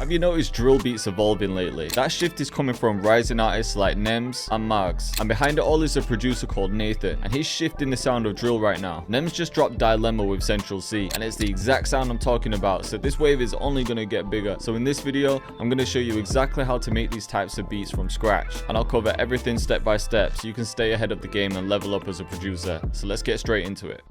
Have you noticed drill beats evolving lately? That shift is coming from rising artists like Nemzzz and Margs. And behind it all is a producer called Nathan, and he's shifting the sound of drill right now. Nemzzz just dropped Dilemma with Central C, and it's the exact sound I'm talking about, so this wave is only going to get bigger. So in this video, I'm going to show you exactly how to make these types of beats from scratch, and I'll cover everything step by step so you can stay ahead of the game and level up as a producer. So let's get straight into it.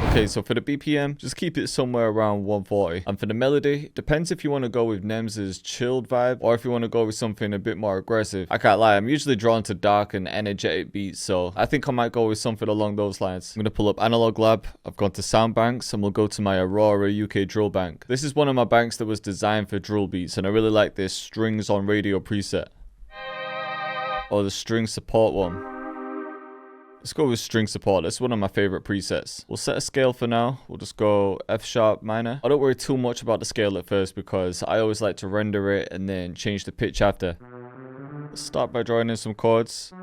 Okay, so for the BPM, just keep it somewhere around 140. And for the melody, it depends if you want to go with Nemzz's chilled vibe or if you want to go with something a bit more aggressive. I can't lie, I'm usually drawn to dark and energetic beats, so I think I might go with something along those lines. I'm going to pull up Analog Lab, I've gone to Sound Banks, and we'll go to my Aurora UK drill bank. This is one of my banks that was designed for drill beats, and I really like this Strings on Radio preset. Or the string support one. Let's go with string support. That's one of my favorite presets. We'll set a scale for now. We'll just go F sharp minor. I don't worry too much about the scale at first because I always like to render it and then change the pitch after. Let's start by drawing in some chords.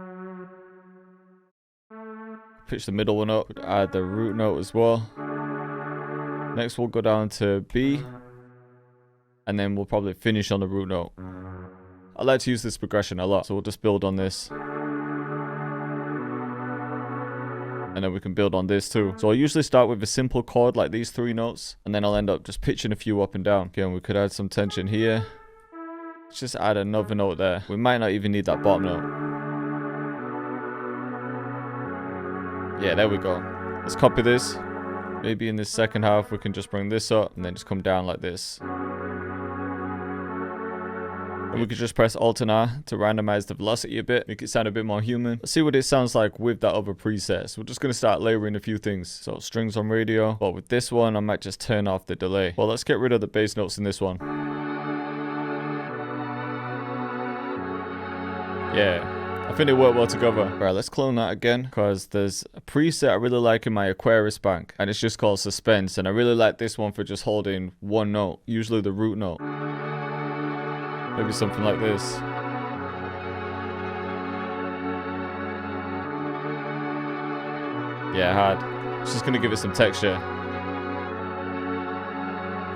Pitch the middle one up. Add the root note as well. Next we'll go down to B. And then we'll probably finish on the root note. I like to use this progression a lot, so we'll just build on this. And then we can build on this too. So I usually start with a simple chord like these 3 notes, and then I'll end up just pitching a few up and down. Again, we could add some tension here. Let's just add another note there. We might not even need that bottom note. Yeah, there we go. Let's copy this. Maybe in this second half we can just bring this up and then just come down like this. And we could just press Alt and R to randomize the velocity a bit, make it sound a bit more human. Let's see what it sounds like with that other preset. So we're just going to start layering a few things. So strings on radio, but with this one I might just turn off the delay. Well, let's get rid of the bass notes in this one. Yeah, I think they work well together. Alright, let's clone that again, because there's a preset I really like in my Aquarius bank, and it's just called Suspense, and I really like this one for just holding one note, usually the root note. Maybe something like this. Yeah, hard. It's just gonna give it some texture.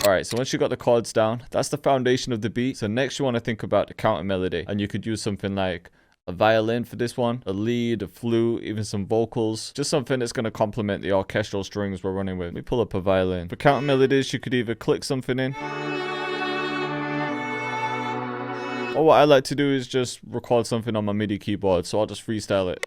Alright, so once you got the chords down, that's the foundation of the beat. So next you want to think about the counter melody, and you could use something like a violin for this one, a lead, a flute, even some vocals. Just something that's going to complement the orchestral strings we're running with. Let me pull up a violin. For counter melodies, you could either click something in, or what I like to do is just record something on my MIDI keyboard, so I'll just freestyle it.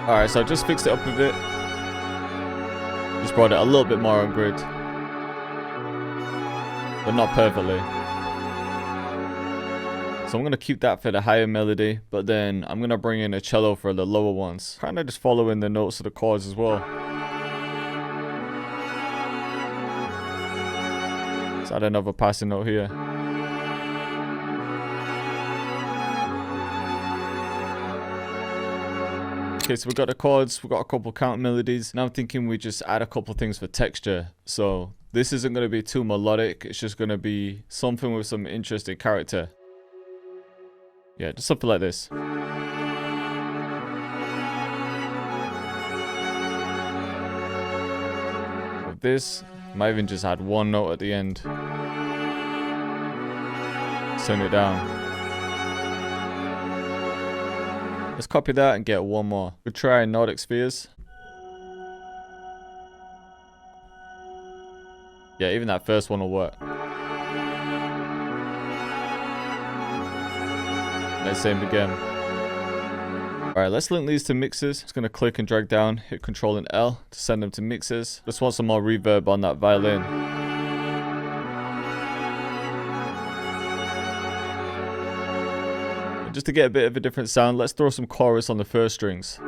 Alright, so I just fixed it up a bit. Just brought it a little bit more on grid, but not perfectly. So I'm going to keep that for the higher melody, but then I'm going to bring in a cello for the lower ones. Kind of just following the notes of the chords as well. Let's add another passing note here. Okay, so we've got the chords, we've got a couple count melodies. Now I'm thinking we just add a couple things for texture. So this isn't going to be too melodic, it's just going to be something with some interesting character. Yeah, just something like this. With this, I might even just add one note at the end. Turn it down. Let's copy that and get one more. We'll try Nordic Spheres. Yeah, even that first one will work. Let's same again. Alright, let's link these to mixers. Just gonna click and drag down, hit Control and L to send them to mixers. Just want some more reverb on that violin. Just to get a bit of a different sound, let's throw some chorus on the first strings.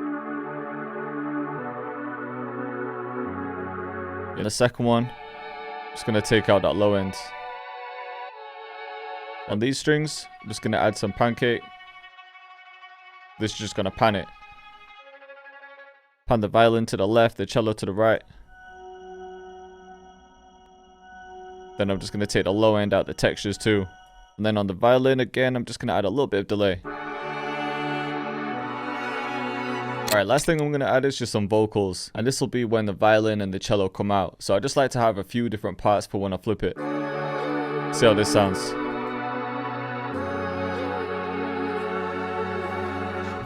In the second one, just gonna take out that low end. On these strings, I'm just gonna add some pancake. This is just gonna pan it. Pan the violin to the left, the cello to the right. Then I'm just going to take the low end out the textures too. And then on the violin again, I'm just going to add a little bit of delay. Alright, last thing I'm going to add is just some vocals. And this will be when the violin and the cello come out. So I just like to have a few different parts for when I flip it. See how this sounds.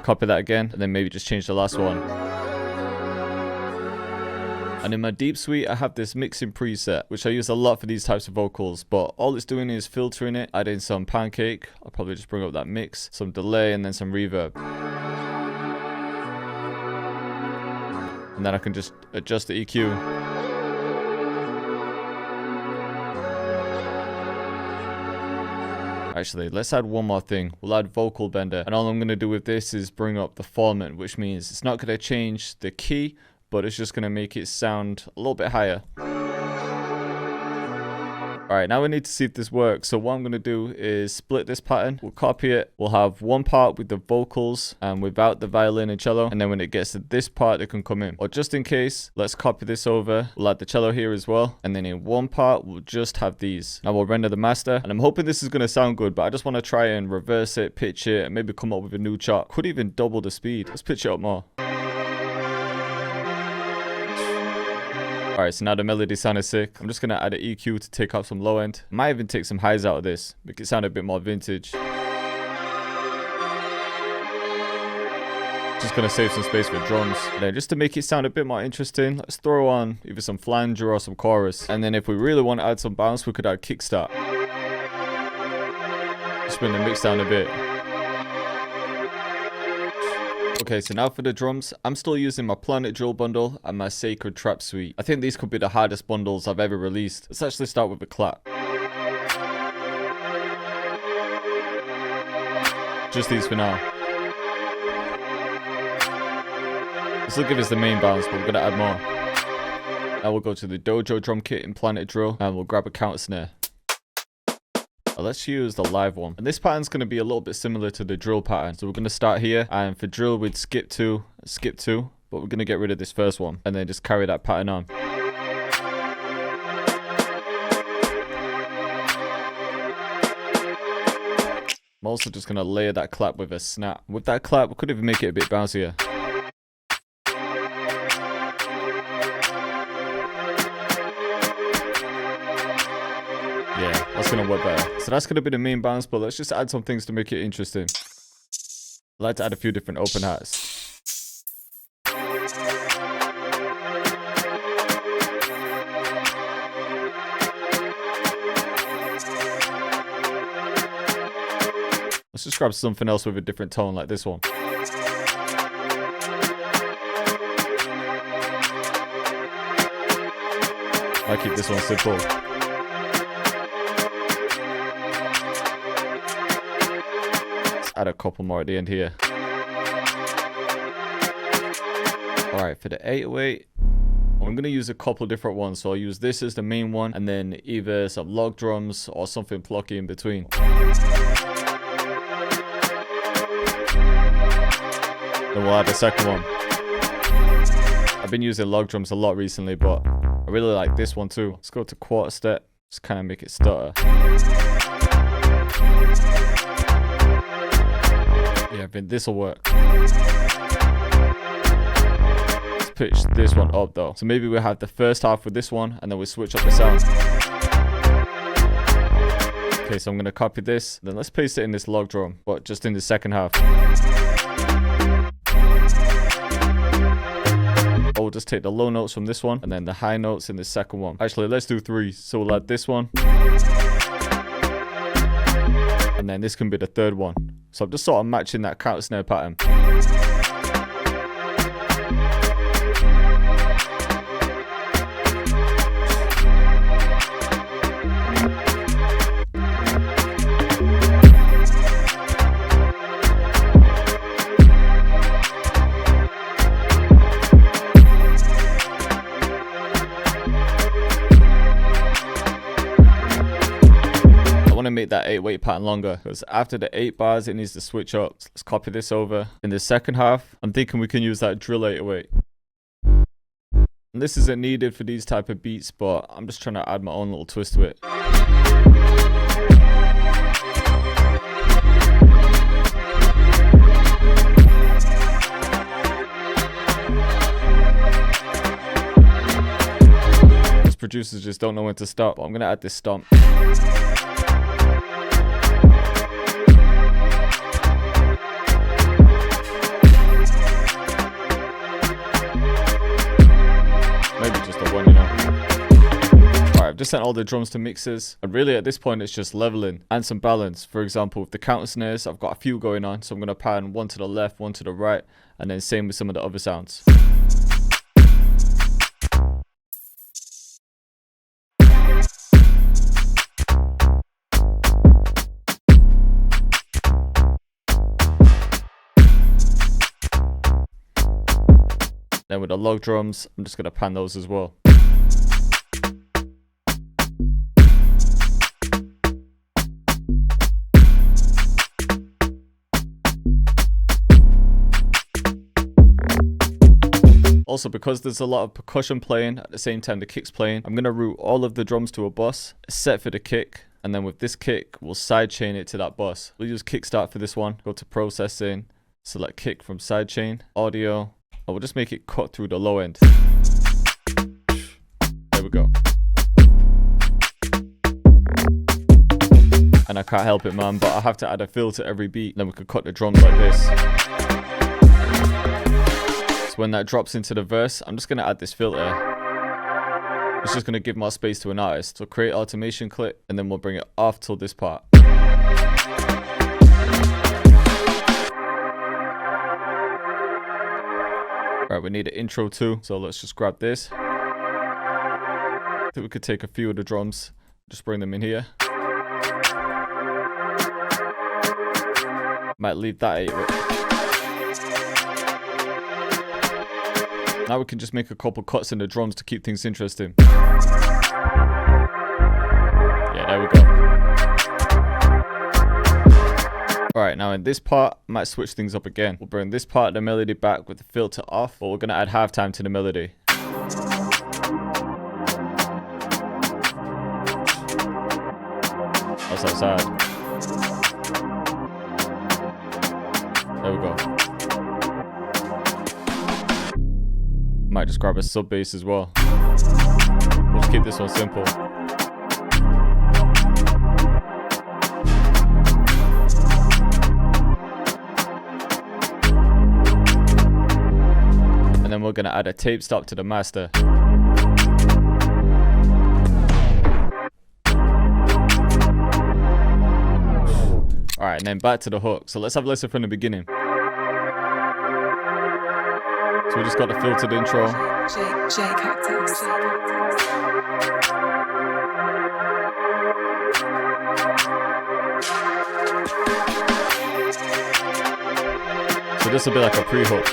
Copy that again, and then maybe just change the last one. And in my deep suite, I have this mixing preset, which I use a lot for these types of vocals, but all it's doing is filtering it, adding some pancake. I'll probably just bring up that mix, some delay, and then some reverb. And then I can just adjust the EQ. Actually, let's add one more thing. We'll add vocal bender. And all I'm going to do with this is bring up the formant, which means it's not going to change the key, but it's just going to make it sound a little bit higher. Alright, now we need to see if this works. So what I'm going to do is split this pattern. We'll copy it. We'll have one part with the vocals and without the violin and cello. And then when it gets to this part, it can come in. Or just in case, let's copy this over. We'll add the cello here as well. And then in one part, we'll just have these. Now we'll render the master. And I'm hoping this is going to sound good, but I just want to try and reverse it, pitch it, and maybe come up with a new chart. Could even double the speed. Let's pitch it up more. Alright, so now the melody sounded sick. I'm just going to add an EQ to take off some low end. Might even take some highs out of this. Make it sound a bit more vintage. Just going to save some space for drums. And then just to make it sound a bit more interesting, let's throw on either some flanger or some chorus. And then if we really want to add some bounce, we could add kickstart. Just bring the mix down a bit. Okay, so now for the drums, I'm still using my Planet Drill bundle and my Sacred Trap suite. I think these could be the hardest bundles I've ever released. Let's actually start with a clap. Just these for now. This will give us the main bounce, but we're going to add more. Now we'll go to the Dojo drum kit in Planet Drill and we'll grab a counter snare. Let's use the live one. And this pattern's going to be a little bit similar to the drill pattern. So we're going to start here. And for drill, we'd skip two. But we're going to get rid of this first one. And then just carry that pattern on. I'm also just going to layer that clap with a snap. With that clap, we could even make it a bit bouncier. Yeah, that's going to work better. So that's going to be the main bounce, but let's just add some things to make it interesting. I'd like to add a few different open hats. Let's just grab something else with a different tone like this one. I'll keep this one simple. Add a couple more at the end here. Alright, for the 808, I'm going to use a couple different ones. So I'll use this as the main one, and then either some log drums or something plucky in between. Then we'll add the second one. I've been using log drums a lot recently, but I really like this one too. Let's go to quarter step. Just kind of make it stutter. Yeah, I think this will work. Let's pitch this one up though. So maybe we'll have the first half with this one, and then we'll switch up the sound. Okay, so I'm going to copy this. Then let's paste it in this log drum, but just in the second half. We'll just take the low notes from this one, and then the high notes in the second one. Actually, let's do three. So we'll add this one. And then this can be the third one. So I'm just sort of matching that counter snare pattern. Make that 8-weight pattern longer, because after the 8 bars it needs to switch up. So let's copy this over. In the second half, I'm thinking we can use that drill 8-weight. And this isn't needed for these type of beats, but I'm just trying to add my own little twist to it. These producers just don't know when to stop, but I'm gonna add this stomp. I've just sent all the drums to mixers, and really at this point it's just leveling and some balance. For example, with the counter snares, I've got a few going on, so I'm going to pan one to the left, one to the right, and then same with some of the other sounds. Then with the log drums, I'm just going to pan those as well. Also, because there's a lot of percussion playing at the same time the kick's playing, I'm going to route all of the drums to a bus, set for the kick, and then with this kick, we'll sidechain it to that bus. We'll use kickstart for this one, go to processing, select kick from sidechain, audio, and we'll just make it cut through the low end. There we go. And I can't help it, man, but I have to add a fill to every beat, then we could cut the drums like this. When that drops into the verse, I'm just going to add this filter. It's just going to give more space to an artist. So create automation clip, and then we'll bring it off till this part. Alright, we need an intro too, so let's just grab this. I think we could take a few of the drums, just bring them in here. Might leave that 8 with. Now we can just make a couple cuts in the drums to keep things interesting. Yeah, there we go. Alright, now in this part, I might switch things up again. We'll bring this part of the melody back with the filter off, but we're going to add halftime to the melody. That's outside. There we go. Might just grab a sub bass as well. We'll just keep this one simple. And then we're going to add a tape stop to the master. Alright, and then back to the hook. So let's have a listen from the beginning. So we just got the filtered intro. Cactus. So this will be like a pre-hook.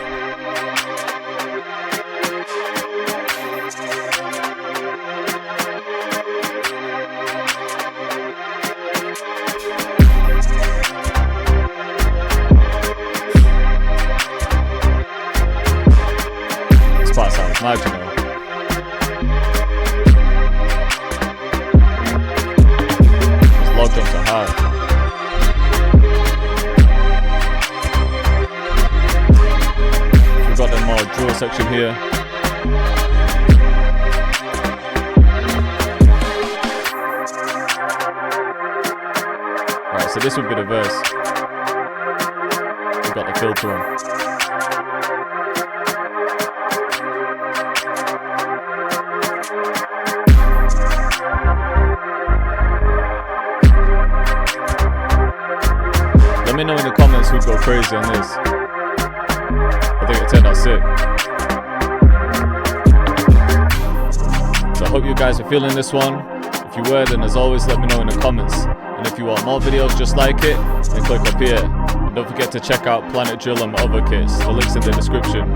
Marginal. These log drums are hard. We've got the more drill section here. Alright, so this would be the verse. We've got the filter on. Let me know in the comments who'd go crazy on this. I think it turned out sick. So I hope you guys are feeling this one. If you were, then as always, let me know in the comments. And if you want more videos just like it, then click up here. And don't forget to check out Planet Drill and my other kits. The link's in the description.